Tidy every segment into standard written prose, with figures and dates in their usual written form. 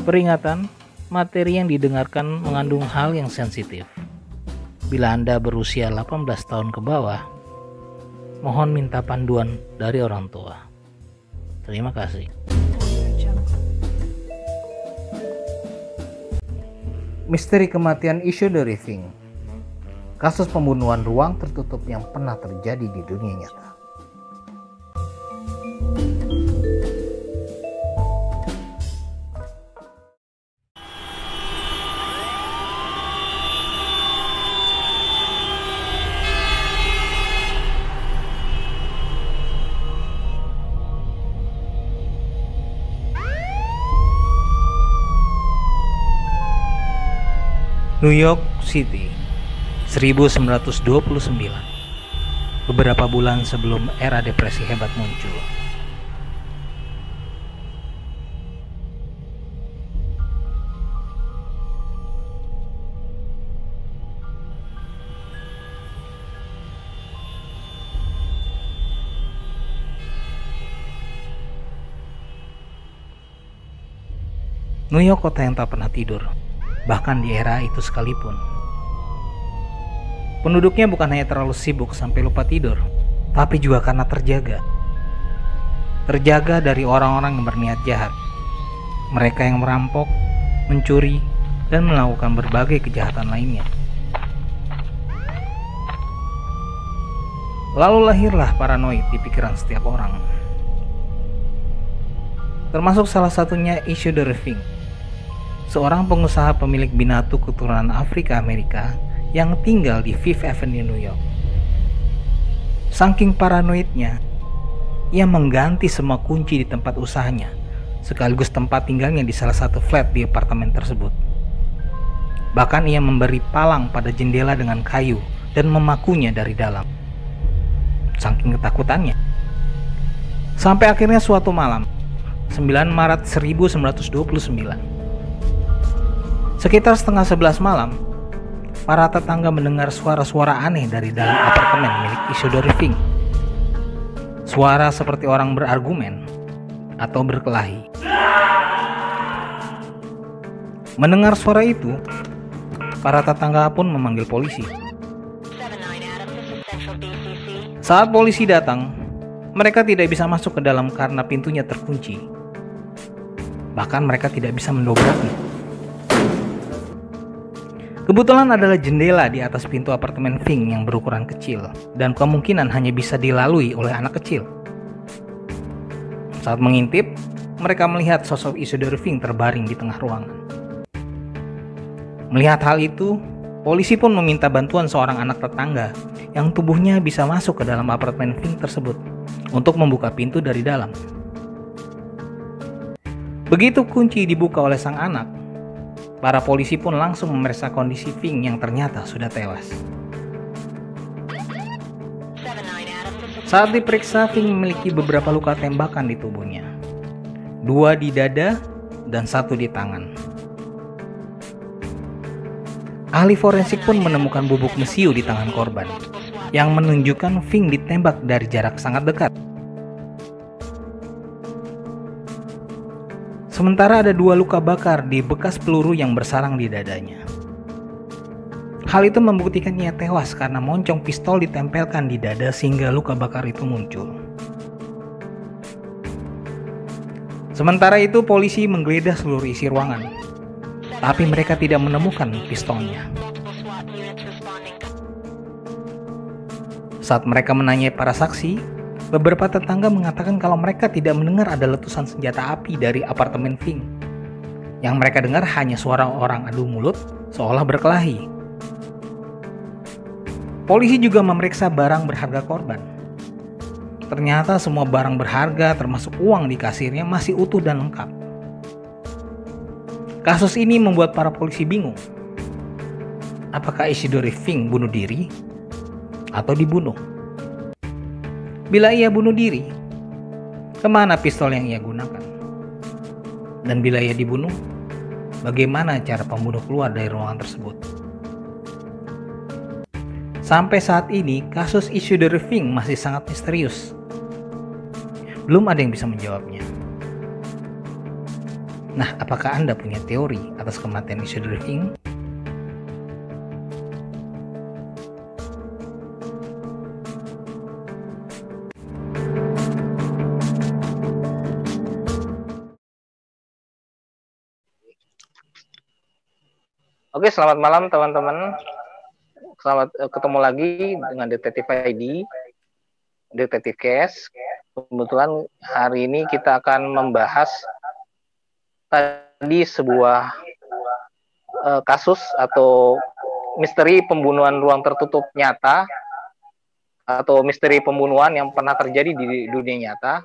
Peringatan, materi yang didengarkan mengandung hal yang sensitif. Bila Anda berusia 18 tahun ke bawah, mohon minta panduan dari orang tua. Terima kasih. Misteri kematian Issue the Raving. Kasus pembunuhan ruang tertutup yang pernah terjadi di dunia nyata. New York City, 1929. Beberapa bulan sebelum era depresi hebat muncul. New York, kota yang tak pernah tidur, bahkan di era itu sekalipun. Penduduknya bukan hanya terlalu sibuk sampai lupa tidur, tapi juga karena terjaga. Terjaga dari orang-orang yang berniat jahat. Mereka yang merampok, mencuri, dan melakukan berbagai kejahatan lainnya. Lalu lahirlah paranoid di pikiran setiap orang. Termasuk salah satunya Issue the Raving, seorang pengusaha pemilik binatu keturunan Afrika Amerika yang tinggal di Fifth Avenue, New York. Saking paranoidnya, ia mengganti semua kunci di tempat usahanya, sekaligus tempat tinggalnya di salah satu flat di apartemen tersebut. Bahkan ia memberi palang pada jendela dengan kayu dan memakunya dari dalam. Saking ketakutannya. Sampai akhirnya suatu malam, 9 Maret 1929, sekitar setengah 11 malam, para tetangga mendengar suara-suara aneh dari dalam apartemen milik Issue the Raving. Suara seperti orang berargumen atau berkelahi. Mendengar suara itu, para tetangga pun memanggil polisi. Saat polisi datang, mereka tidak bisa masuk ke dalam karena pintunya terkunci. Bahkan mereka tidak bisa mendobraknya. Kebetulan adalah jendela di atas pintu apartemen Ving yang berukuran kecil dan kemungkinan hanya bisa dilalui oleh anak kecil. Saat mengintip, mereka melihat sosok Issue the Raving terbaring di tengah ruangan. Melihat hal itu, polisi pun meminta bantuan seorang anak tetangga yang tubuhnya bisa masuk ke dalam apartemen Ving tersebut untuk membuka pintu dari dalam. Begitu kunci dibuka oleh sang anak, para polisi pun langsung memeriksa kondisi Ving yang ternyata sudah tewas. Saat diperiksa, Ving memiliki beberapa luka tembakan di tubuhnya. 2 di dada dan 1 di tangan. Ahli forensik pun menemukan bubuk mesiu di tangan korban, yang menunjukkan Ving ditembak dari jarak sangat dekat. Sementara ada 2 luka bakar di bekas peluru yang bersarang di dadanya. Hal itu membuktikan ia tewas karena moncong pistol ditempelkan di dada sehingga luka bakar itu muncul. Sementara itu polisi menggeledah seluruh isi ruangan, tapi mereka tidak menemukan pistolnya. Saat mereka menanyai para saksi, beberapa tetangga mengatakan kalau mereka tidak mendengar ada letusan senjata api dari apartemen Ving. Yang mereka dengar hanya suara orang adu mulut seolah berkelahi. Polisi juga memeriksa barang berharga korban. Ternyata semua barang berharga termasuk uang di kasirnya masih utuh dan lengkap. Kasus ini membuat para polisi bingung. Apakah Issue the Raving bunuh diri atau dibunuh? Bila ia bunuh diri, kemana pistol yang ia gunakan? Dan bila ia dibunuh, bagaimana cara pembunuh keluar dari ruangan tersebut? Sampai saat ini, kasus Issue the Raving masih sangat misterius. Belum ada yang bisa menjawabnya. Nah, apakah Anda punya teori atas kematian Isidore Fink? Oke, selamat malam teman-teman. Selamat ketemu lagi dengan Detektif ID, Detektif Case. Kebetulan hari ini kita akan membahas tadi sebuah kasus atau misteri pembunuhan ruang tertutup nyata atau misteri pembunuhan yang pernah terjadi di dunia nyata.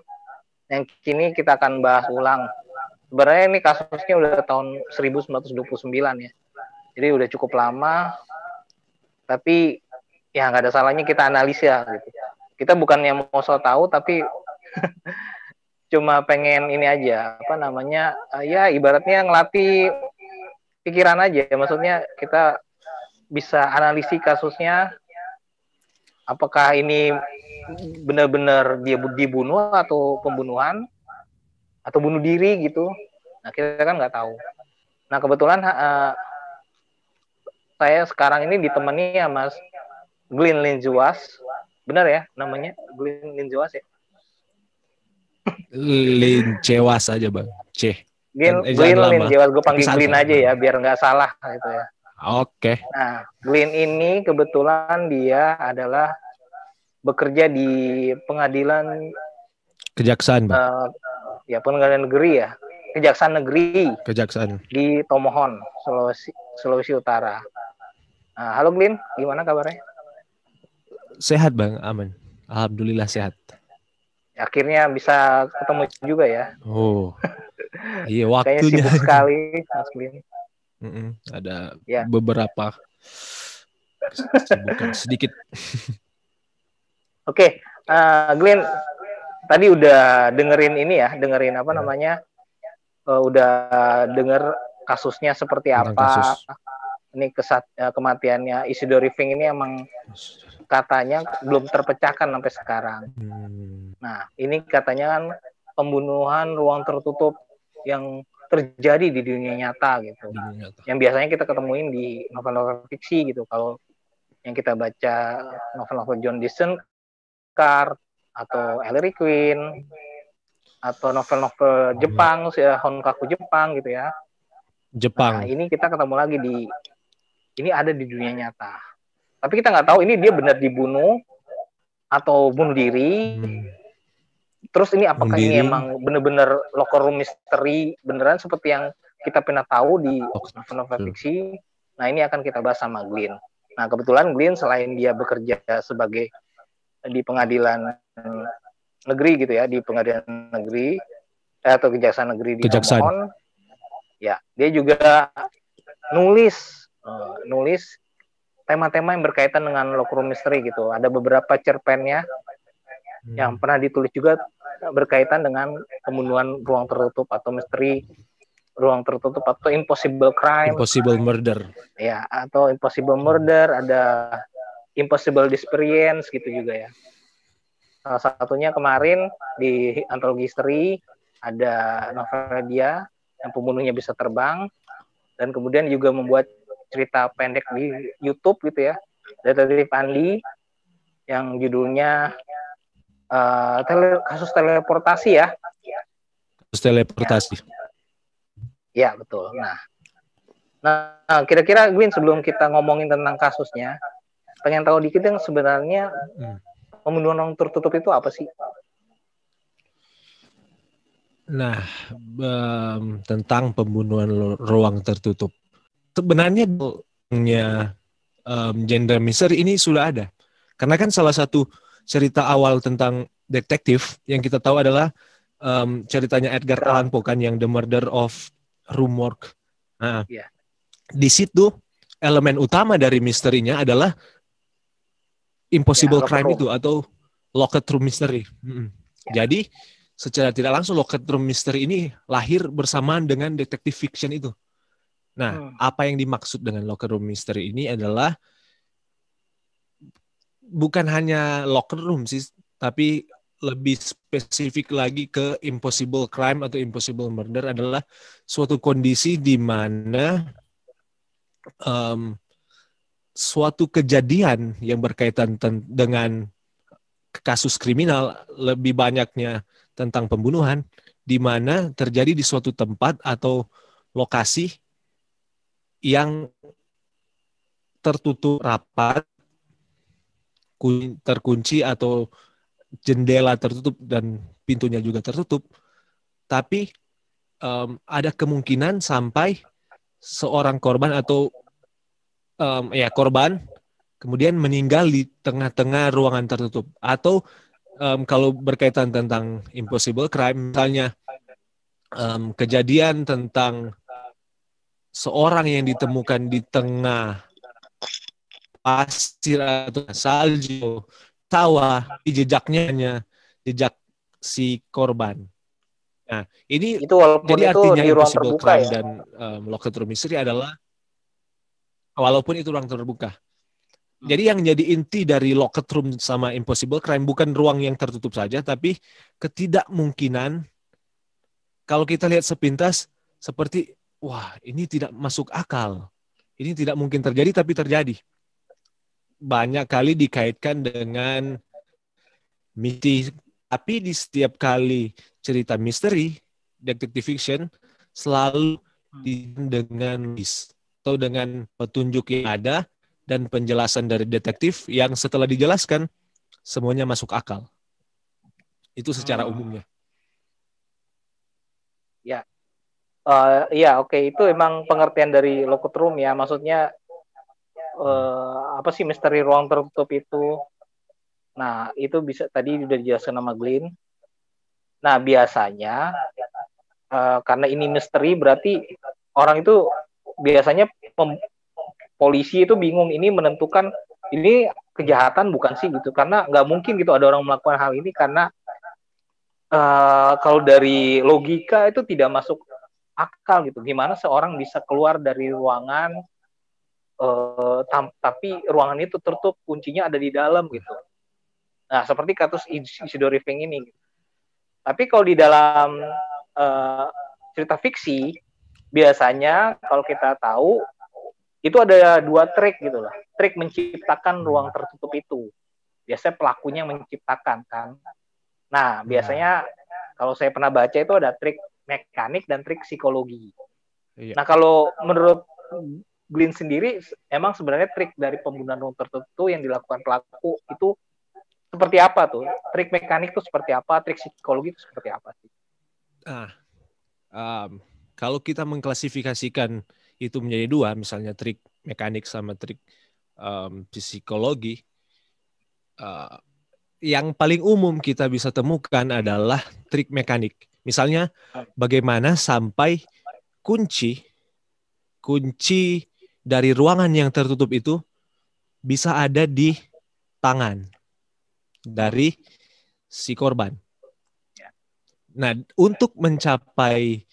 Yang kini kita akan bahas ulang. Sebenarnya ini kasusnya udah tahun 1929 ya. Jadi udah cukup lama. Tapi ya nggak ada salahnya kita analisa gitu. Kita bukannya mau so tahu tapi cuma pengen ini aja ya ibaratnya ngelatih pikiran aja. Maksudnya kita bisa analisis kasusnya, apakah ini benar-benar dia dibunuh atau pembunuhan atau bunuh diri gitu. Nah kita kan nggak tahu. Nah kebetulan saya sekarang ini ditemani ya Mas Glenn Linjuas. Benar ya namanya Glenn Linjuas ya? Lincewas aja bang. Glenn Linjuas, gue panggil Glenn aja ya biar nggak salah gitu ya. Oke. Nah Glenn ini kebetulan dia adalah bekerja di pengadilan Kejaksaan bang. Ya pengadilan negeri ya, Kejaksaan Negeri di Tomohon, Sulawesi Utara. Nah, halo Glenn, gimana kabarnya? Sehat bang, aman. Alhamdulillah sehat. Akhirnya bisa ketemu juga ya. Oh, iya waktunya. Kayaknya sibuk sekali Mas Glenn. Ada beberapa kesibukan sedikit. Oke, Glenn, tadi udah dengerin udah denger kasusnya seperti apa. Ini kematiannya Isidore Fink ini emang katanya belum terpecahkan sampai sekarang. Nah, ini katanya kan pembunuhan ruang tertutup yang terjadi di dunia nyata gitu. Yang biasanya kita ketemuin di novel-novel fiksi gitu. Kalau yang kita baca novel-novel John Disenkar atau Ellery Queen atau novel-novel Jepang, Honkaku Jepang gitu ya. Jepang. Nah, ini kita ketemu lagi ini ada di dunia nyata. Tapi kita nggak tahu ini dia benar dibunuh atau bunuh diri. Terus ini apakah ini emang benar-benar locker room misteri beneran seperti yang kita pernah tahu di novel-novel fiksi. Nah, ini akan kita bahas sama Glenn. Nah, kebetulan Glenn selain dia bekerja sebagai di pengadilan negeri gitu ya, di pengadilan negeri atau kejaksaan negeri di Tomohon. Ya, dia juga nulis tema-tema yang berkaitan dengan locker room misteri gitu. Ada beberapa cerpennya yang pernah ditulis juga berkaitan dengan pembunuhan ruang tertutup atau misteri ruang tertutup atau impossible crime, impossible murder. Ya, atau impossible murder, ada impossible disappearance gitu juga ya. Salah satunya kemarin di antologi Misteri ada novel dia yang pembunuhnya bisa terbang, dan kemudian juga membuat cerita pendek di YouTube gitu ya, Detektif Andi yang judulnya kasus teleportasi ya. Kasus teleportasi. Ya betul. Nah kira-kira Gwyn, sebelum kita ngomongin tentang kasusnya, pengen tahu dikit yang sebenarnya pembunuhan ruang tertutup itu apa sih? Nah, tentang pembunuhan ruang tertutup. Sebenarnya genre misteri ini sudah ada. Karena kan salah satu cerita awal tentang detektif yang kita tahu adalah ceritanya Edgar Allan Poe kan, yang The Murder of Room Work. Nah, di situ elemen utama dari misterinya adalah impossible crime itu atau locked room mystery. Jadi secara tidak langsung locked room mystery ini lahir bersamaan dengan detektif fiction itu. Nah, apa yang dimaksud dengan locked room mystery ini adalah bukan hanya locker room sih, tapi lebih spesifik lagi ke impossible crime atau impossible murder adalah suatu kondisi di mana suatu kejadian yang berkaitan dengan kasus kriminal, lebih banyaknya tentang pembunuhan, di mana terjadi di suatu tempat atau lokasi yang tertutup rapat, terkunci atau jendela tertutup dan pintunya juga tertutup, tapi ada kemungkinan sampai seorang korban atau korban kemudian meninggal di tengah-tengah ruangan tertutup. Atau kalau berkaitan tentang impossible crime, misalnya kejadian tentang seorang yang ditemukan di tengah pasir atau salju, sawah, jejaknya hanya jejak si korban. Nah, ini Itu walaupun jadi itu artinya di ruang impossible terbuka crime ya. dan locked room mystery adalah walaupun itu ruang terbuka. Jadi yang jadi inti dari locked room sama impossible crime bukan ruang yang tertutup saja, tapi ketidakmungkinan kalau kita lihat sepintas seperti, wah ini tidak masuk akal. Ini tidak mungkin terjadi, tapi terjadi. Banyak kali dikaitkan dengan misteri, tapi di setiap kali cerita misteri, detective fiction, selalu dengan list atau dengan petunjuk yang ada dan penjelasan dari detektif yang setelah dijelaskan semuanya masuk akal. Itu secara umumnya. Ya, iya oke. Itu emang pengertian dari locked room ya. Maksudnya apa sih misteri ruang tertutup itu? Nah, itu bisa tadi udah dijelaskan sama Glenn. Nah, biasanya karena ini misteri berarti orang itu biasanya polisi itu bingung ini menentukan ini kejahatan bukan sih gitu, karena nggak mungkin gitu ada orang melakukan hal ini karena kalau dari logika itu tidak masuk akal gitu. Gimana seorang bisa keluar dari ruangan tapi ruangan itu tertutup, kuncinya ada di dalam gitu. Nah, seperti kasus Isidore Rifing ini. Tapi kalau di dalam cerita fiksi, biasanya kalau kita tahu, itu ada 2 trik gitu lah. Trik menciptakan ruang tertutup itu. Biasanya pelakunya menciptakan kan. Nah, biasanya kalau saya pernah baca itu ada trik mekanik dan trik psikologi. Iya. Nah, kalau menurut Glenn sendiri, emang sebenarnya trik dari pembunuhan ruang tertutup yang dilakukan pelaku itu seperti apa tuh? Trik mekanik itu seperti apa? Trik psikologi itu seperti apa sih? Kalau kita mengklasifikasikan itu menjadi 2, misalnya trik mekanik sama trik psikologi, yang paling umum kita bisa temukan adalah trik mekanik. Misalnya, bagaimana sampai kunci dari ruangan yang tertutup itu bisa ada di tangan dari si korban. Nah, untuk mencapai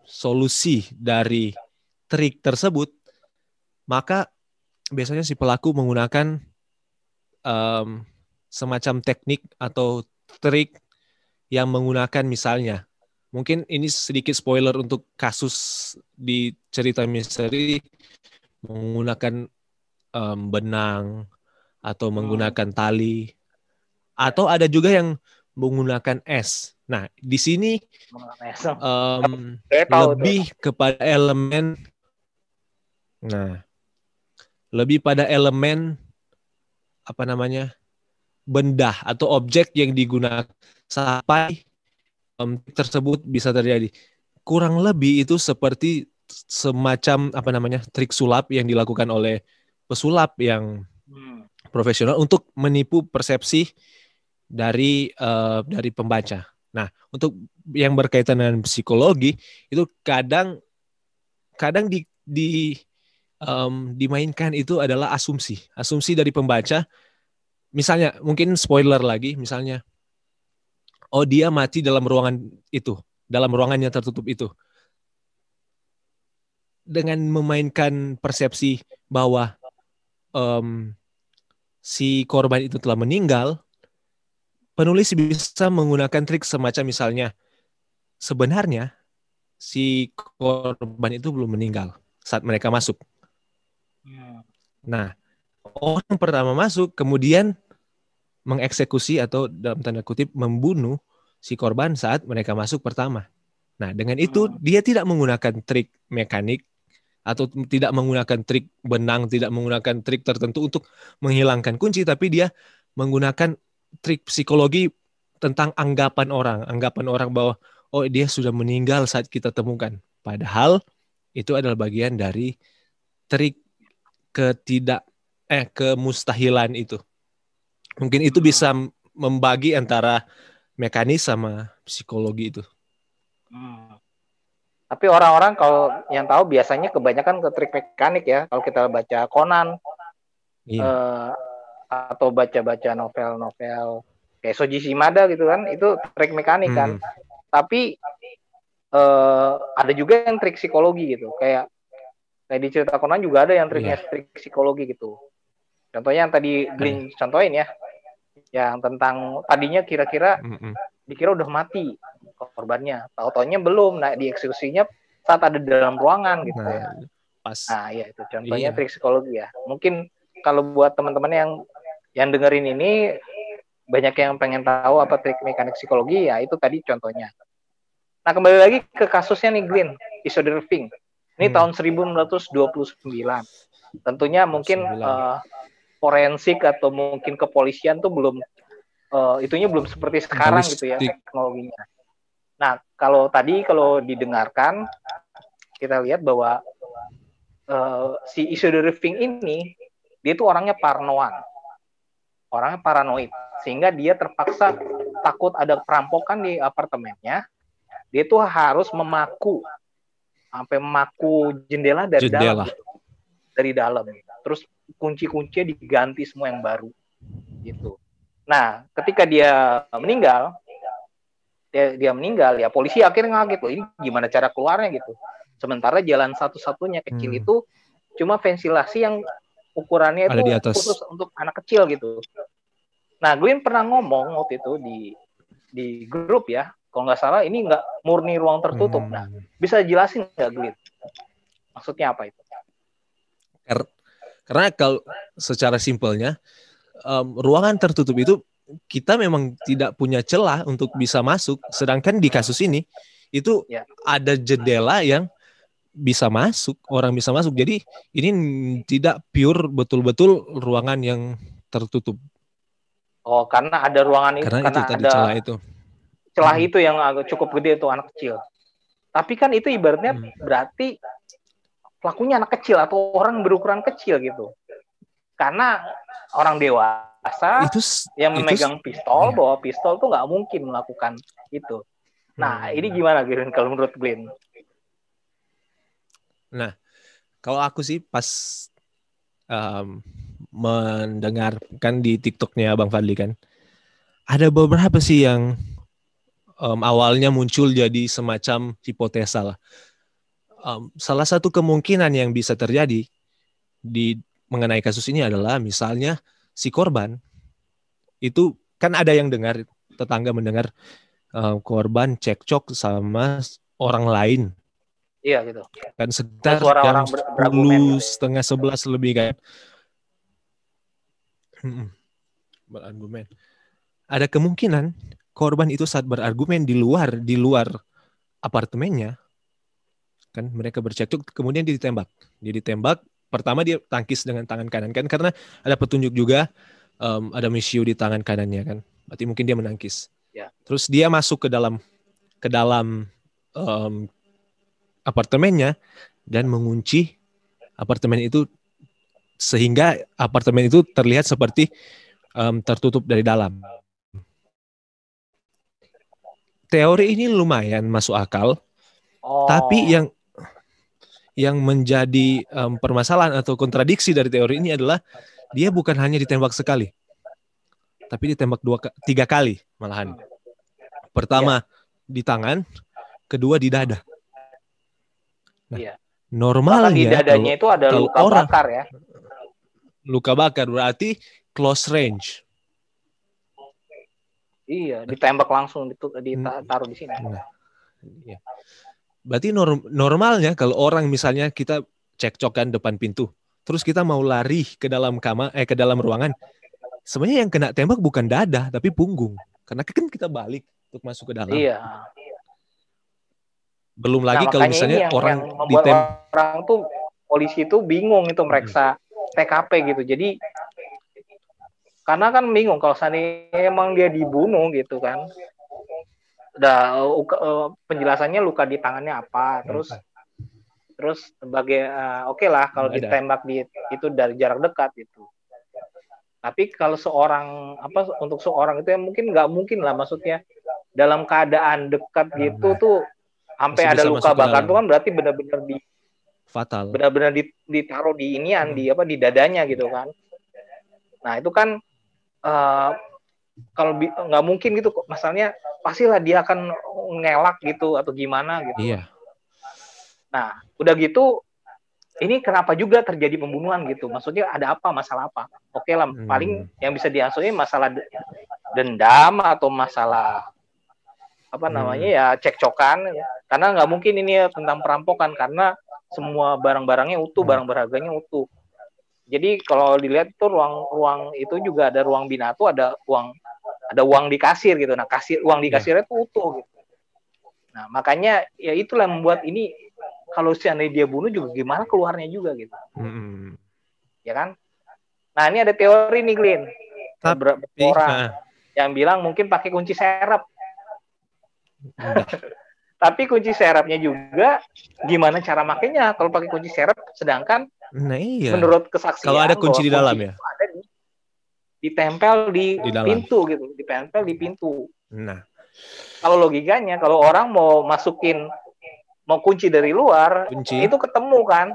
solusi dari trik tersebut, maka biasanya si pelaku menggunakan semacam teknik atau trik yang menggunakan misalnya, mungkin ini sedikit spoiler untuk kasus di cerita misteri, menggunakan benang atau menggunakan tali, atau ada juga yang menggunakan es. Nah, di sini lebih kepada elemen, benda atau objek yang digunakan sampai tersebut bisa terjadi. Kurang lebih itu seperti semacam trik sulap yang dilakukan oleh pesulap yang profesional untuk menipu persepsi dari pembaca. Nah, untuk yang berkaitan dengan psikologi itu kadang dimainkan itu adalah asumsi dari pembaca. Misalnya, mungkin spoiler lagi, misalnya, oh dia mati dalam ruangan itu, dalam ruangan yang tertutup itu. Dengan memainkan persepsi bahwa si korban itu telah meninggal, penulis bisa menggunakan trik semacam misalnya sebenarnya si korban itu belum meninggal saat mereka masuk. Nah, orang pertama masuk kemudian mengeksekusi atau dalam tanda kutip membunuh si korban saat mereka masuk pertama. Nah, dengan itu dia tidak menggunakan trik mekanik atau tidak menggunakan trik benang, tidak menggunakan trik tertentu untuk menghilangkan kunci, tapi dia menggunakan trik psikologi tentang anggapan orang bahwa oh dia sudah meninggal saat kita temukan. Padahal itu adalah bagian dari trik kemustahilan itu. Mungkin itu bisa membagi antara mekanis sama psikologi itu. Tapi orang-orang kalau yang tahu biasanya kebanyakan ke trik mekanik ya. Kalau kita baca Conan, atau baca-baca novel-novel kayak Shoji Shimada gitu kan, itu trik mekanik kan. Tapi ada juga yang trik psikologi gitu. Kayak di cerita Conan juga ada yang triknya trik psikologi gitu. Contohnya yang tadi Glenn contohin ya, yang tentang tadinya kira-kira dikira udah mati korbannya, tahu-taunya belum. Nah, dieksekusinya saat ada dalam ruangan gitu ya. Nah, ya itu contohnya trik psikologi ya. Mungkin kalau buat teman-teman yang dengerin ini banyak yang pengen tahu apa trik mekanik psikologi, ya itu tadi contohnya. Nah, kembali lagi ke kasusnya nih Glenn, Isidore Fink. Ini tahun 1929. Tentunya mungkin forensik atau mungkin kepolisian tuh belum itunya belum seperti sekarang gitu ya teknologinya. Nah, kalau didengarkan, kita lihat bahwa si Isidore Fink ini, dia tuh orangnya paranoid, sehingga dia terpaksa takut ada perampokan di apartemennya, dia tuh harus memaku jendela dari dalam gitu. Dari dalam. Terus kunci-kuncinya diganti semua yang baru gitu. Nah, ketika dia meninggal ya polisi akhirnya ngaget loh, ini gimana cara keluarnya gitu. Sementara jalan satu-satunya kecil itu cuma ventilasi yang ukurannya itu khusus untuk anak kecil gitu. Nah, Glenn pernah ngomong waktu itu di grup ya, kalau nggak salah ini nggak murni ruang tertutup. Nah, bisa jelasin nggak Glenn? Maksudnya apa itu? Karena kalau secara simpelnya ruangan tertutup itu kita memang tidak punya celah untuk bisa masuk. Sedangkan di kasus ini itu ada jendela yang bisa masuk, orang bisa masuk. Jadi ini tidak pure betul-betul ruangan yang tertutup. Oh, karena ada ruangan itu, karena itu tadi ada celah itu yang agak cukup gede itu anak kecil. Tapi kan itu ibaratnya berarti pelakunya anak kecil atau orang berukuran kecil gitu. Karena orang dewasa yang memegang pistol, bawa pistol tuh nggak mungkin melakukan itu. Nah, ini gimana Glenn kalau menurut Glenn? Nah, kalau aku sih pas mendengarkan di TikToknya Bang Fadli kan, ada beberapa sih yang awalnya muncul jadi semacam hipotesa lah. Salah satu kemungkinan yang bisa terjadi mengenai kasus ini adalah misalnya si korban itu kan ada yang dengar, tetangga mendengar korban cekcok sama orang lain. Iya gitu. Kan sekitar jam 10:30 lebih kan. Berargumen. Ada kemungkinan korban itu saat berargumen di luar apartemennya, kan mereka bercekcok, kemudian dia ditembak. Pertama dia tangkis dengan tangan kanan kan, karena ada petunjuk juga ada misiu di tangan kanannya kan. Berarti mungkin dia menangkis. Ya. Terus dia masuk ke dalam apartemennya dan mengunci apartemen itu sehingga apartemen itu terlihat seperti tertutup dari dalam. Teori ini lumayan masuk akal, tapi yang menjadi permasalahan atau kontradiksi dari teori ini adalah dia bukan hanya ditembak sekali, tapi ditembak 3 kali malahan. Pertama di tangan, kedua di dada. Nah, normalnya di dadanya itu ada luka bakar ya. Luka bakar berarti close range. Iya, ditembak langsung ditaruh di sini. Nah, iya. Berarti normalnya kalau orang misalnya kita cekcokan depan pintu, terus kita mau lari ke dalam ke dalam ruangan, sebenarnya yang kena tembak bukan dada tapi punggung, karena kan kita balik untuk masuk ke dalam. Iya. Belum lagi kalau misalnya yang orang membuat orang tuh polisi tuh bingung itu meriksa TKP gitu. Jadi karena kan bingung kalau seandainya emang dia dibunuh gitu kan. Udah penjelasannya luka di tangannya apa, terus sebagai oke lah kalau ditembak itu dari jarak dekat gitu. Tapi kalau untuk seorang itu mungkin nggak mungkin lah, maksudnya dalam keadaan dekat gitu tuh sampai ada luka bakar tuh kan berarti benar-benar fatal. Benar-benar ditaruh di inian di dadanya gitu kan. Nah, itu kan kalau nggak mungkin gitu, masalahnya pastilah dia akan ngelak gitu atau gimana gitu. Iya. Nah, udah gitu ini kenapa juga terjadi pembunuhan gitu? Maksudnya ada apa, masalah apa? Oke lah, paling yang bisa diasuhin masalah dendam atau masalah ya cekcokan. Karena nggak mungkin ini tentang perampokan karena semua barang-barangnya utuh, barang berharganya utuh. Jadi kalau dilihat itu ruang itu juga ada ruang binato, ada uang di kasir gitu. Nah, uang di kasirnya itu utuh gitu. Nah, makanya ya itulah yang membuat ini kalau seandainya dia bunuh juga gimana keluarnya juga gitu. Ya kan? Nah, ini ada teori nih, Glyn. Beberapa orang yang bilang mungkin pakai kunci serep. Tapi kunci serepnya juga gimana cara makainya kalau pakai kunci serep, sedangkan menurut kesaksian kalau ada kunci di dalam ya ada ditempel di pintu gitu, ditempel di pintu. Nah, kalau logikanya kalau orang mau kunci dari luar, itu ketemu kan,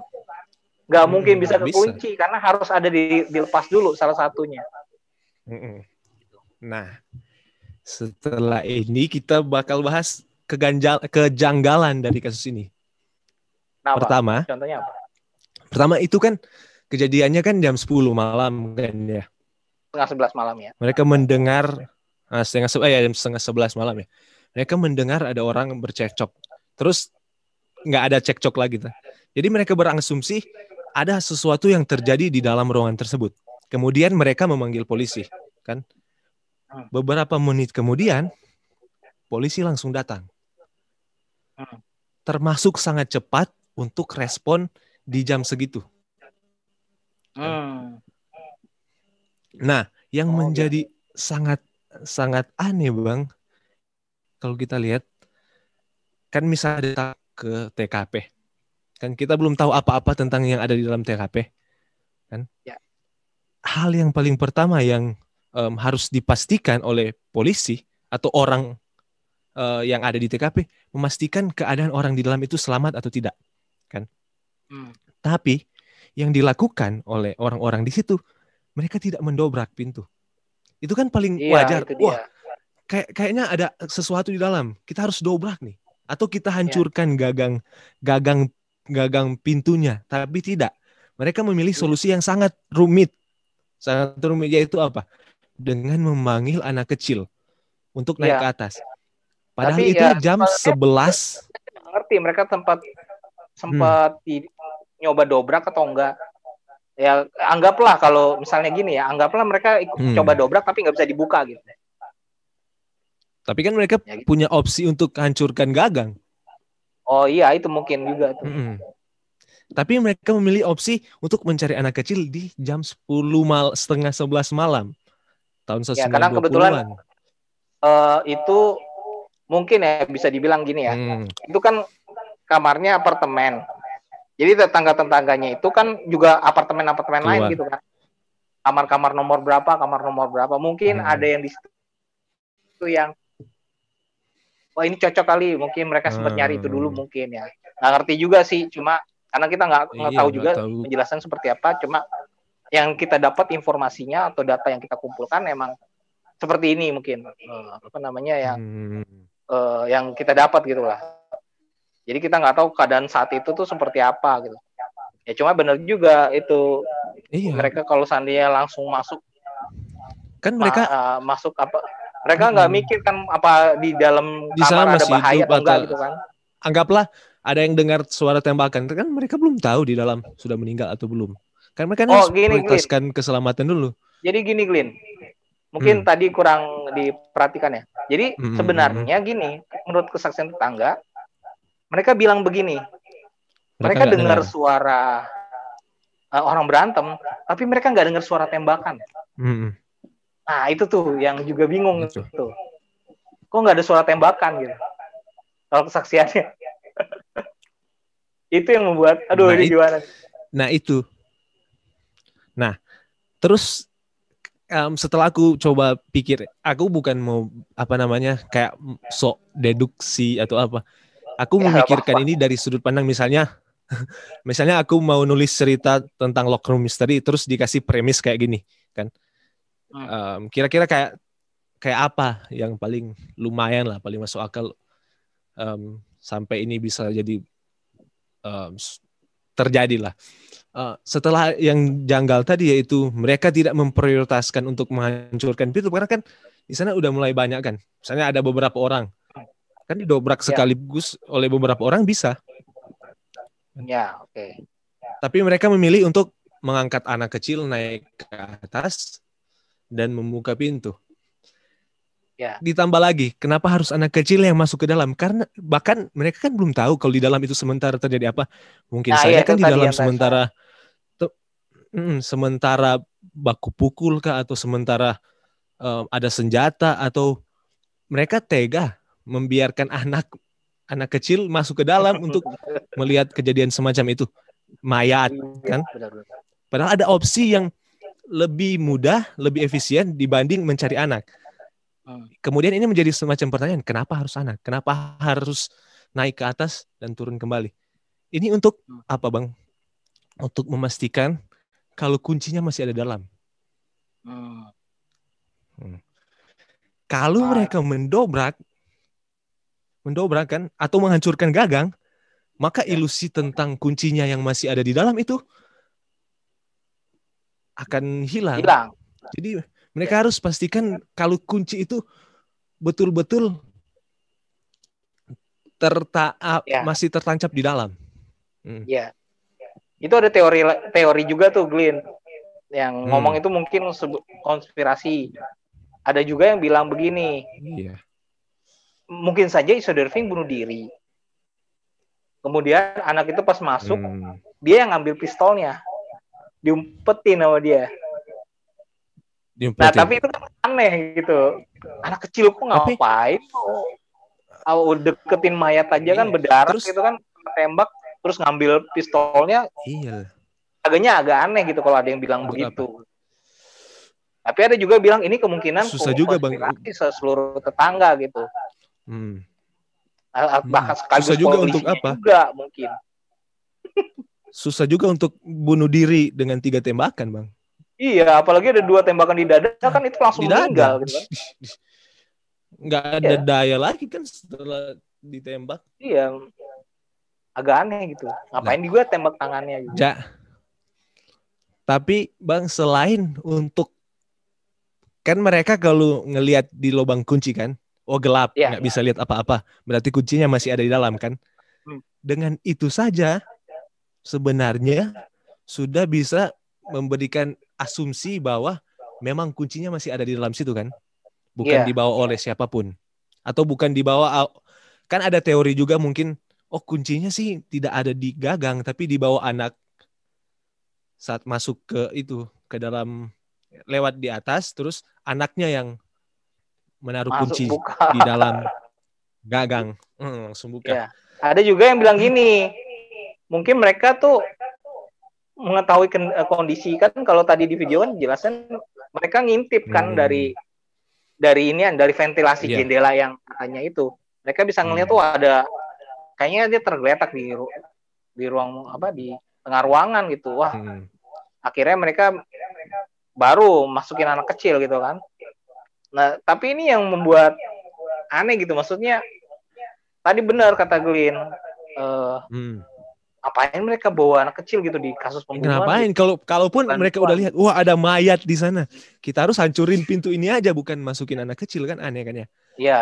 nggak mungkin bisa kekunci karena harus ada dilepas dulu salah satunya. Nah, setelah ini kita bakal bahas kejanggalan dari kasus ini. Nah, pertama, contohnya apa? Pertama itu kan kejadiannya kan jam 10 malam kan ya. Setengah 11 malam ya. Mereka mendengar jam setengah 11 malam ya. Mereka mendengar ada orang bercekcok. Terus nggak ada cekcok lagi. Jadi mereka berasumsi ada sesuatu yang terjadi di dalam ruangan tersebut. Kemudian mereka memanggil polisi, kan? Beberapa menit kemudian polisi langsung datang. Termasuk sangat cepat untuk respon di jam segitu. Nah, yang menjadi sangat aneh, Bang, kalau kita lihat, kan misalnya ke TKP, kan kita belum tahu apa-apa tentang yang ada di dalam TKP, kan? Ya. Hal yang paling pertama yang harus dipastikan oleh polisi atau orang yang ada di TKP, memastikan keadaan orang di dalam itu selamat atau tidak, kan? Tapi yang dilakukan oleh orang-orang di situ, mereka tidak mendobrak pintu. Itu kan paling wajar. Wah, kayaknya ada sesuatu di dalam. Kita harus dobrak nih. Atau kita hancurkan gagang pintunya. Tapi tidak. Mereka memilih solusi yang sangat rumit. Sangat rumit, yaitu apa? Dengan memanggil anak kecil untuk naik ke atas. Padahal tapi itu jam 11. Ngerti, mereka sempat nyoba dobrak atau enggak. Ya anggaplah kalau misalnya gini ya, anggaplah mereka coba dobrak tapi nggak bisa dibuka gitu. Tapi kan mereka punya opsi untuk hancurkan gagang. Oh iya, itu mungkin juga tuh. Tapi mereka memilih opsi untuk mencari anak kecil di jam setengah 11 malam. Tahun 1920-an. Ya, karena kebetulan itu mungkin ya bisa dibilang gini ya. Itu kan kamarnya apartemen. Jadi tetangga-tetangganya itu kan juga apartemen-apartemen lain gitu kan. Kamar-kamar nomor berapa. Mungkin ada yang di situ yang wah ini cocok kali. Mungkin mereka sempat nyari itu dulu mungkin ya. Nggak ngerti juga sih. Cuma karena kita nggak tahu juga penjelasan seperti apa. Cuma yang kita dapat informasinya atau data yang kita kumpulkan emang seperti ini mungkin. Yang kita dapat gitu lah. Jadi kita nggak tahu keadaan saat itu tuh seperti apa gitu. Ya cuma benar juga itu. Mereka kalau seandainya langsung masuk, kan mereka masuk Mereka nggak mikir kan apa di dalam Di sana kamar ada masih bahaya hidup atau enggak atau gitu kan. anggaplah ada yang dengar suara tembakan, kan mereka belum tahu di dalam sudah meninggal atau belum. Kan mereka Oh, harus gini, Glin. prioritaskan keselamatan dulu. Jadi gini, Glin. Mungkin tadi kurang diperhatikan ya. Jadi sebenarnya gini, menurut kesaksian tetangga, mereka bilang begini. Mereka nggak dengar suara orang berantem, tapi mereka nggak dengar suara tembakan. Nah, itu tuh yang juga bingung gitu. Kok nggak ada suara tembakan gitu? Kalau kesaksiannya. Itu yang membuat, aduh ini gimana? Nah, itu. Nah, terus setelah aku coba pikir, aku bukan mau kayak sok deduksi atau apa. Aku memikirkan ini dari sudut pandang misalnya aku mau nulis cerita tentang locker room mystery terus dikasih premis kayak gini kan. Kira-kira kayak apa yang paling lumayan lah, paling masuk akal sampai ini bisa jadi terjadi lah. Setelah yang janggal tadi yaitu mereka tidak memprioritaskan untuk menghancurkan pintu, karena kan di sana udah mulai banyak kan. Misalnya ada beberapa orang kan didobrak sekaligus oleh beberapa orang bisa. Ya, oke. Tapi mereka memilih untuk mengangkat anak kecil naik ke atas dan membuka pintu. Ya. Ditambah lagi, kenapa harus anak kecil yang masuk ke dalam? Karena bahkan mereka kan belum tahu kalau di dalam itu sementara terjadi apa. Mungkin saja kan di dalam sementara baku pukul kah, atau sementara ada senjata, atau mereka tega membiarkan anak kecil masuk ke dalam untuk melihat kejadian semacam itu. Mayat kan. Padahal ada opsi yang lebih mudah, lebih efisien dibanding mencari anak. Kemudian ini menjadi semacam pertanyaan, kenapa harus anak? Kenapa harus naik ke atas dan turun kembali? Ini untuk apa, Bang? Untuk memastikan kalau kuncinya masih ada dalam. Kalau mereka mendobrak kan, atau menghancurkan gagang, maka ilusi tentang kuncinya yang masih ada di dalam itu akan hilang. Jadi mereka harus pastikan kalau kunci itu betul-betul masih tertancap di dalam. Ya. Itu ada teori juga tuh, Glin, yang ngomong itu mungkin konspirasi. Ada juga yang bilang begini. Iya. Mungkin saja Isolde Irving bunuh diri. Kemudian anak itu pas masuk, dia yang ngambil pistolnya. Diumpetin sama dia. Nah, tapi itu aneh gitu. Anak kecil kok ngapain? Deketin mayat aja kan berdarah terus, gitu kan, tembak terus ngambil pistolnya. Iya. Agak aneh gitu kalau ada yang bilang begitu. Tapi ada juga bilang ini kemungkinan susah juga, Bang, seluruh tetangga gitu. Bahkan sekaligus susah juga untuk apa? Juga mungkin. Susah juga untuk bunuh diri dengan 3 tembakan, Bang. Iya, apalagi ada 2 tembakan di dada kan itu langsung meninggal gitu kan. Nggak ada daya lagi kan setelah ditembak. Iya. Agak aneh gitu. Ngapain juga tembak tangannya gitu. Tapi, Bang, selain untuk kan mereka kalau ngelihat di lubang kunci kan, gelap, nggak bisa lihat apa-apa. Berarti kuncinya masih ada di dalam kan. Dengan itu saja sebenarnya sudah bisa memberikan asumsi bahwa memang kuncinya masih ada di dalam situ kan. Bukan dibawa oleh siapapun. Atau bukan dibawa, kan ada teori juga mungkin, kuncinya sih tidak ada di gagang, tapi dibawa anak saat masuk ke dalam, lewat di atas, terus anaknya yang menaruh kunci di dalam gagang. Langsung buka. Ya. Ada juga yang bilang gini, mungkin mereka tuh mengetahui kondisi kan, kalau tadi di video kan jelasin mereka ngintip kan dari ventilasi jendela yang katanya itu. Mereka bisa ngeliat tuh ada, kayaknya dia tergeletak di ruang di tengah ruangan gitu. Wah. Akhirnya mereka baru masukin anak kecil gitu kan. Nah, tapi ini yang membuat aneh gitu, maksudnya tadi benar kata Glin. Ngapain mereka bawa anak kecil gitu di kasus pembunuhan? Ngapain? Gitu. Kalaupun Bukan mereka tuan. udah lihat, wah ada mayat di sana, kita harus hancurin pintu ini aja, bukan masukin anak kecil kan, aneh kan ya?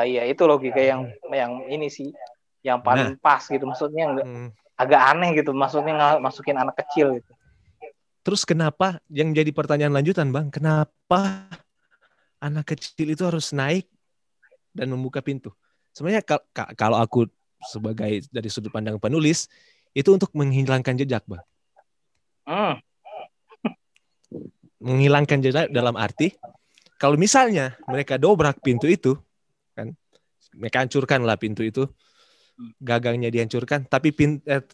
Iya, itu logika yang ini sih, yang Nah, paling pas gitu. Maksudnya hmm, agak aneh gitu. Maksudnya masukin anak kecil gitu. terus kenapa? Yang jadi pertanyaan lanjutan, Bang, kenapa anak kecil itu harus naik dan membuka pintu? Sebenarnya kalau aku sebagai dari sudut pandang penulis, itu untuk menghilangkan jejak, Bang. Hmm. Menghilangkan jejak dalam arti, kalau misalnya mereka dobrak pintu itu, kan, mereka hancurkan lah pintu itu, gagangnya dihancurkan, tapi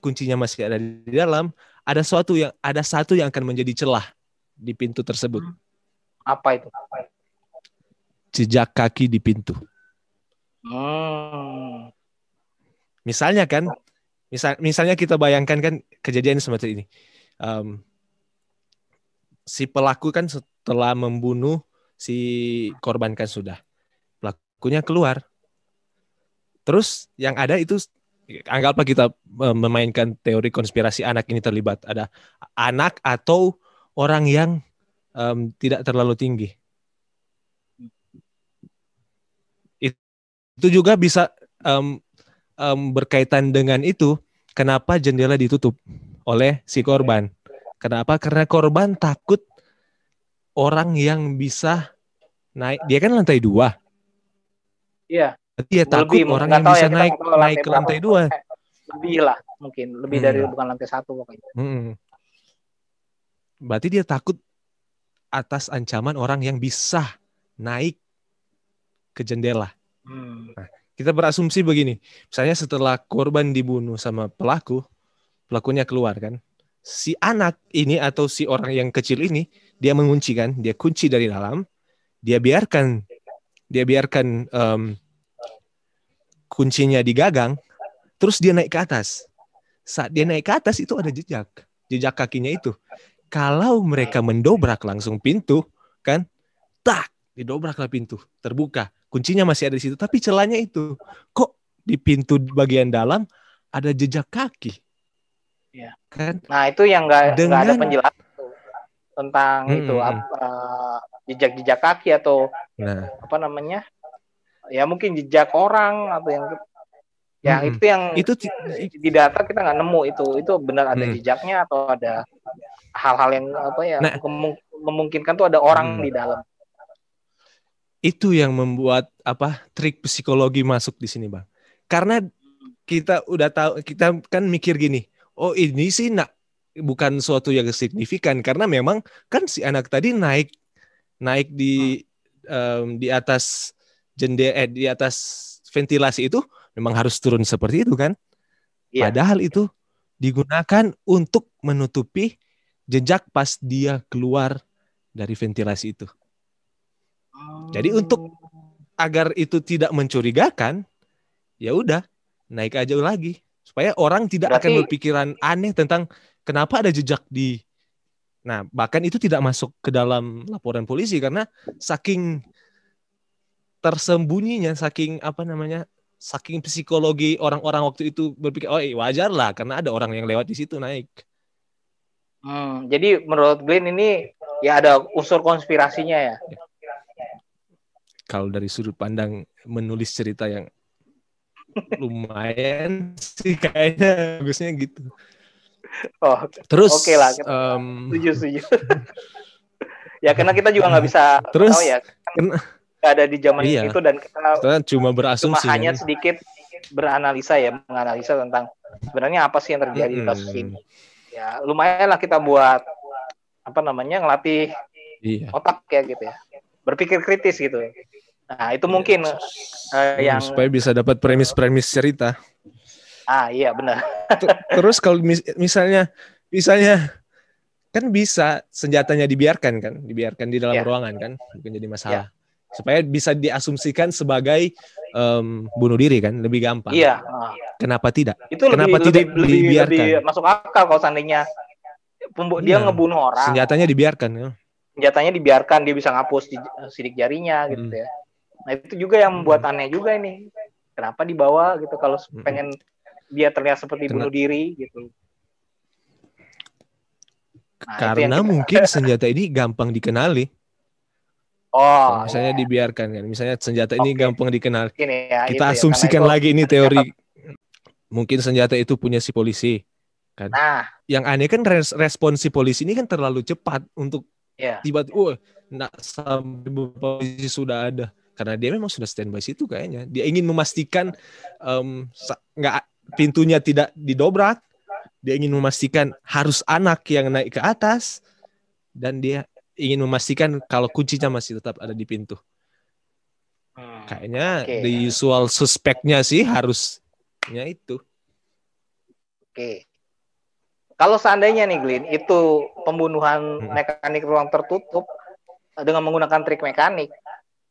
kuncinya masih ada di dalam, ada satu yang akan menjadi celah di pintu tersebut. Apa itu? Jejak kaki di pintu. Misalnya kan, misalnya kita bayangkan kan kejadian seperti ini. Si pelaku kan setelah membunuh si korban kan sudah. Pelakunya keluar. Terus yang ada itu, anggaplah kita memainkan teori konspirasi anak ini terlibat. Ada anak atau orang yang tidak terlalu tinggi. Itu juga bisa berkaitan dengan itu. Kenapa jendela ditutup oleh si korban? Kenapa? Karena korban takut orang yang bisa naik. Dia kan lantai 2. Iya. Dia takut orang yang bisa naik ke lantai 2. Lebih lah, mungkin lebih dari bukan lantai 1 pokoknya. Berarti dia takut atas ancaman orang yang bisa naik ke jendela. Nah, kita berasumsi begini, misalnya setelah korban dibunuh sama pelakunya keluar kan, si anak ini atau si orang yang kecil ini, dia mengunci kan, dia kunci dari dalam, dia biarkan kuncinya digagang, terus dia naik ke atas. Saat dia naik ke atas itu ada jejak kakinya itu. Kalau mereka mendobrak langsung pintu, kan, tak, didobraklah pintu, terbuka. Kuncinya masih ada di situ, tapi celahnya itu. Kok di pintu bagian dalam ada jejak kaki? Ya. Kan? Nah, itu yang nggak ada penjelasan tentang itu jejak-jejak kaki atau apa namanya? Ya mungkin jejak orang atau yang itu di data kita nggak nemu itu benar ada jejaknya atau ada hal-hal yang apa ya memungkinkan tuh ada orang di dalam. Itu yang membuat trik psikologi masuk di sini, Bang. Karena kita udah tahu, kita kan mikir gini, oh ini sih bukan suatu yang signifikan karena memang kan si anak tadi naik di atas jendela, di atas ventilasi itu memang harus turun seperti itu kan. Iya. Padahal itu digunakan untuk menutupi jejak pas dia keluar dari ventilasi itu. Jadi untuk agar itu tidak mencurigakan, ya udah naik aja lagi supaya orang tidak akan berpikiran aneh tentang kenapa ada jejak di. Nah, bahkan itu tidak masuk ke dalam laporan polisi karena saking tersembunyinya, saking saking psikologi orang-orang waktu itu berpikir, oh wajar lah karena ada orang yang lewat di situ naik. Jadi menurut Glenn ini ya ada unsur konspirasinya ya. Kalau dari sudut pandang menulis cerita yang lumayan sih kayaknya bagusnya gitu. Oh, terus oke lah. Setuju. Ya karena kita juga nggak bisa tahu ya. Nggak ada di zaman itu dan kita cuma berasumsi. Cuma hanya sedikit menganalisa tentang sebenarnya apa sih yang terjadi di kasus ini. Ya lumayan lah kita buat ngelatih otak ya gitu ya. Berpikir kritis gitu. Nah, itu mungkin yang supaya bisa dapat premis-premis cerita. Iya benar. Terus kalau misalnya kan bisa senjatanya dibiarkan di dalam ruangan kan, bukan jadi masalah. Supaya bisa diasumsikan sebagai bunuh diri kan, lebih gampang. Iya. Kenapa tidak? Itu kenapa tidak dibiarkan? Lebih masuk akal kalau seandainya dia ngebunuh orang. Senjatanya dibiarkan ya. Senjatanya dibiarkan, dia bisa ngapus sidik jarinya gitu ya. Nah itu juga yang membuat aneh juga ini. Kenapa dibawa gitu kalau pengen dia terlihat seperti bunuh diri gitu. Nah, itu yang Karena kita- mungkin senjata ini gampang dikenali. Oh, Misalnya dibiarkan kan, misalnya senjata ini Oke. gampang dikenal. gini ya, Kita itu ya, asumsikan karena itu lagi ini ada teori. catat. Mungkin senjata itu punya si polisi kan. Nah, Yang aneh kan respon si polisi ini kan terlalu cepat untuk ya. tiba-tiba, nak sampai polisi sudah ada. Karena dia memang sudah standby situ kayaknya. Dia ingin memastikan nggak pintunya tidak didobrak. Dia ingin memastikan harus anak yang naik ke atas. Dan dia ingin memastikan kalau kuncinya masih tetap ada di pintu. Kayaknya Oke. the usual suspect-nya sih harusnya itu. Oke. Kalau seandainya nih Glyn, itu pembunuhan mekanik ruang tertutup dengan menggunakan trik mekanik,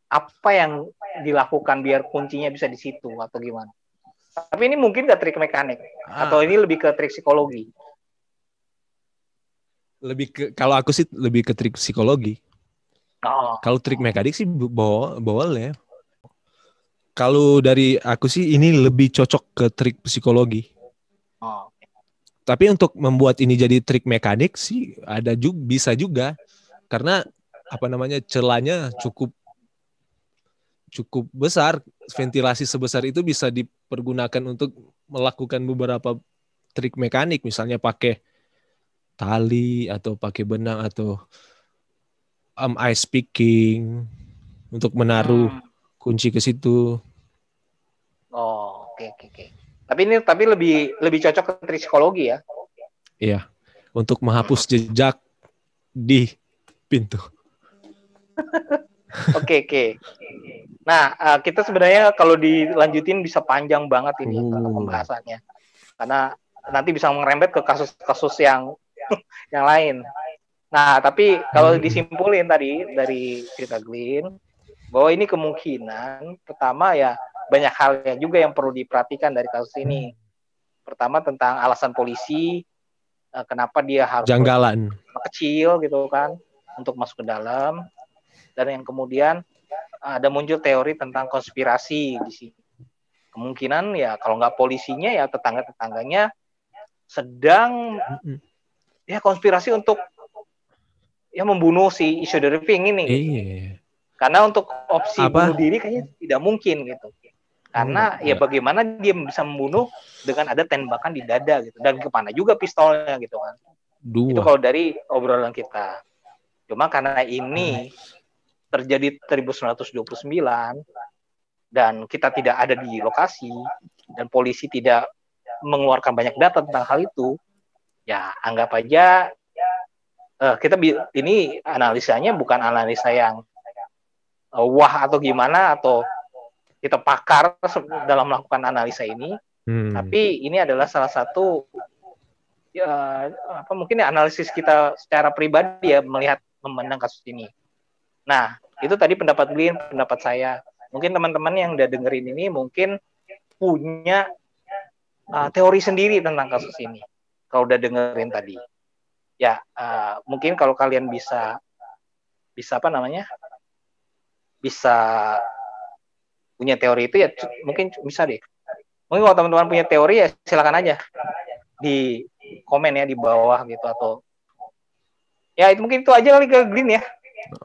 apa yang dilakukan biar kuncinya bisa di situ atau gimana? Tapi ini mungkin nggak trik mekanik, atau ini lebih ke trik psikologi? Kalau aku sih lebih ke trik psikologi. Oh. Kalau trik mekanik sih boleh. Kalau dari aku sih ini lebih cocok ke trik psikologi. Oh. Tapi untuk membuat ini jadi trik mekanik sih bisa juga. Karena celahnya cukup besar. Ventilasi sebesar itu bisa dipergunakan untuk melakukan beberapa trik mekanik, misalnya pakai tali atau pakai benang atau ice picking untuk menaruh kunci ke situ. Oh, oke. Tapi ini lebih cocok ke trik psikologi ya? Iya, untuk menghapus jejak di pintu. Oke. Nah, kita sebenarnya kalau dilanjutin bisa panjang banget ini pembahasannya, karena nanti bisa merembet ke kasus-kasus yang yang lain. Nah, tapi kalau disimpulin tadi dari cerita Glyn, bahwa ini kemungkinan pertama ya banyak hal yang juga yang perlu diperhatikan dari kasus ini. Pertama tentang alasan polisi, kenapa dia harus janggalan kecil gitu kan untuk masuk ke dalam, dan yang kemudian ada muncul teori tentang konspirasi di sini. Kemungkinan ya kalau nggak polisinya ya tetangga-tetangganya sedang ya konspirasi untuk ya membunuh si Isidore Ping ini. Karena untuk opsi bunuh diri kayaknya tidak mungkin gitu. Karena ya bagaimana dia bisa membunuh dengan ada tembakan di dada gitu, dan kemana juga pistolnya gitu kan. Itu kalau dari obrolan kita. Cuma karena ini terjadi 1929 dan kita tidak ada di lokasi dan polisi tidak mengeluarkan banyak data tentang hal itu, ya anggap aja ini analisanya bukan analisa yang wah atau gimana atau kita pakar dalam melakukan analisa ini, tapi ini adalah salah satu mungkin analisis kita secara pribadi ya memandang kasus ini. Nah, itu tadi pendapat Glyn, pendapat saya. Mungkin teman-teman yang udah dengerin ini mungkin punya teori sendiri tentang kasus ini. Kalau udah dengerin tadi. Ya, mungkin kalau kalian bisa punya teori itu ya mungkin bisa deh. Mungkin kalau teman-teman punya teori ya silakan aja di komen ya di bawah gitu, atau ya itu mungkin itu aja kali ke Glyn ya.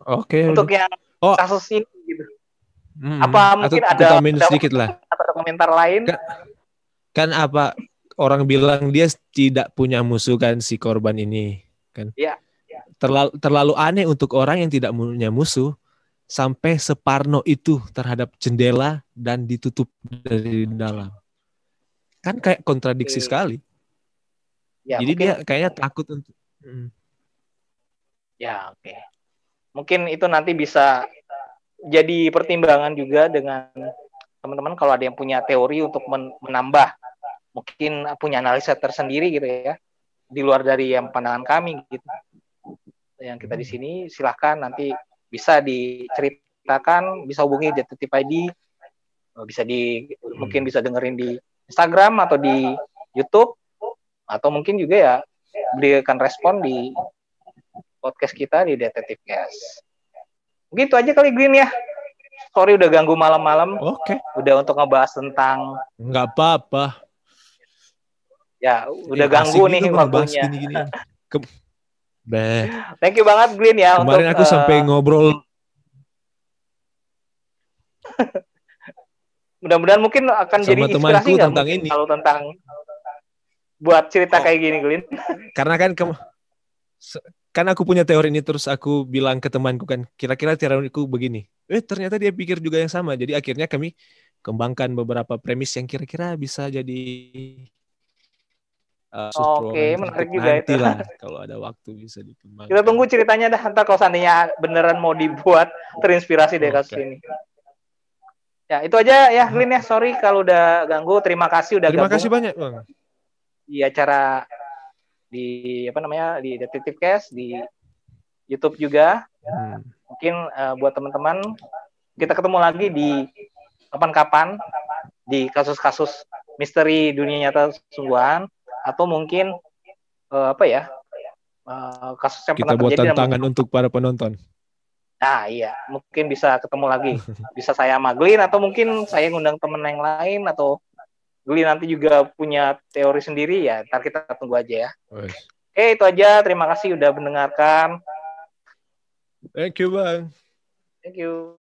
Oke. Untuk yang kasus ini gitu. Apa mungkin ada sedikit lah. Atau komentar lain? Kan apa orang bilang dia tidak punya musuh kan si korban ini kan. Iya. Terlalu aneh untuk orang yang tidak punya musuh sampai separno itu terhadap jendela dan ditutup dari dalam. Kan kayak kontradiksi sekali. Ya, jadi mungkin, dia kayaknya takut untuk ya oke. Mungkin itu nanti bisa jadi pertimbangan juga dengan teman-teman kalau ada yang punya teori untuk menambah, mungkin punya analisa tersendiri gitu ya, di luar dari yang pandangan kami gitu. Yang kita di sini silahkan nanti bisa diceritakan, bisa hubungi Detektif ID, mungkin bisa dengerin di Instagram atau di YouTube, atau mungkin juga ya berikan respon di podcast kita di Detektif Cast. Begitu aja kali Glyn ya. Sorry udah ganggu malam-malam. Oke. Udah untuk ngebahas tentang. Nggak apa-apa. Ya udah ganggu nih waktunya. Beh. Thank you banget Glyn ya Kemarin untuk aku sampai ngobrol. mudah-mudahan mungkin akan Sama jadi inspirasi temanku nggak tentang mungkin ini. kalau tentang buat cerita Oh, kayak gini Glyn. karena kan aku punya teori ini, terus aku bilang ke temanku kan, kira-kira teoriku begini. Ternyata dia pikir juga yang sama. Jadi akhirnya kami kembangkan beberapa premis yang kira-kira bisa jadi Oke, terowongan untuk menarik juga itu. nanti lah. Kalau ada waktu bisa Kita dikembangkan. tunggu ceritanya dah ntar kalau seandainya beneran mau dibuat terinspirasi dari kasus Oke. ini. Ya, itu aja ya Glyn ya. Sorry kalau udah ganggu. Terima kasih udah Terima gabung kasih banyak, Bang. di acara di apa namanya di Detektif Cast di YouTube juga. Mungkin buat teman-teman kita ketemu lagi di kapan-kapan di kasus-kasus misteri dunia nyata sungguhan atau mungkin apa ya kasus yang Kita pernah buat terjadi dan tantangan mungkin untuk para penonton. nah iya mungkin bisa ketemu lagi, bisa saya sama Glyn atau mungkin saya ngundang temen yang lain atau Glyn nanti juga punya teori sendiri ya, ntar kita tunggu aja ya. Oke, itu aja, terima kasih udah mendengarkan. Thank you, Bang. Thank you.